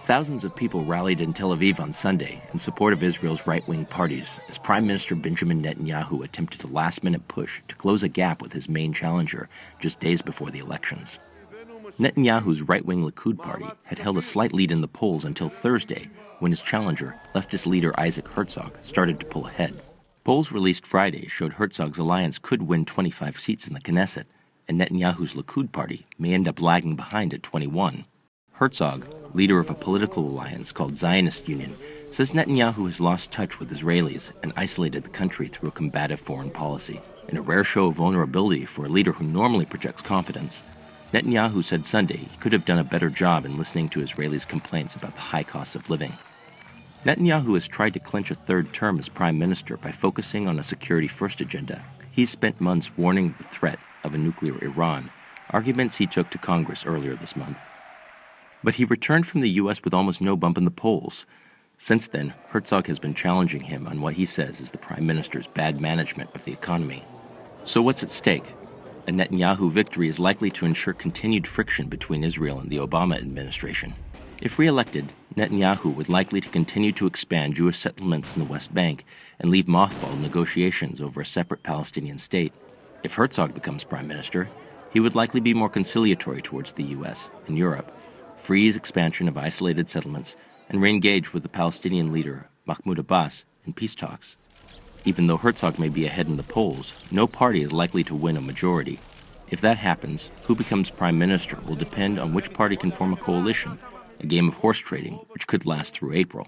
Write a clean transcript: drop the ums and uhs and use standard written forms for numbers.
Thousands of people rallied in Tel Aviv on Sunday in support of Israel's right-wing parties as Prime Minister Benjamin Netanyahu attempted a last-minute push to close a gap with his main challenger just days before the elections. Netanyahu's right-wing Likud party had held a slight lead in the polls until Thursday, when his challenger, leftist leader Isaac Herzog, started to pull ahead. Polls released Friday showed Herzog's alliance could win 25 seats in the Knesset, and Netanyahu's Likud party may end up lagging behind at 21. Herzog, leader of a political alliance called Zionist Union, says Netanyahu has lost touch with Israelis and isolated the country through a combative foreign policy. In a rare show of vulnerability for a leader who normally projects confidence, Netanyahu said Sunday he could have done a better job in listening to Israelis' complaints about the high costs of living. Netanyahu has tried to clinch a third term as prime minister by focusing on a security-first agenda. He's spent months warning of the threat of a nuclear Iran, arguments he took to Congress earlier this month. But he returned from the U.S. with almost no bump in the polls. Since then, Herzog has been challenging him on what he says is the prime minister's bad management of the economy. So what's at stake? A Netanyahu victory is likely to ensure continued friction between Israel and the Obama administration. If re-elected, Netanyahu would likely to continue to expand Jewish settlements in the West Bank and leave mothballed negotiations over a separate Palestinian state. If Herzog becomes prime minister, he would likely be more conciliatory towards the U.S. and Europe, freeze expansion of isolated settlements, and re-engage with the Palestinian leader Mahmoud Abbas in peace talks. Even though Herzog may be ahead in the polls, no party is likely to win a majority. If that happens, who becomes prime minister will depend on which party can form a coalition, a game of horse trading which could last through April.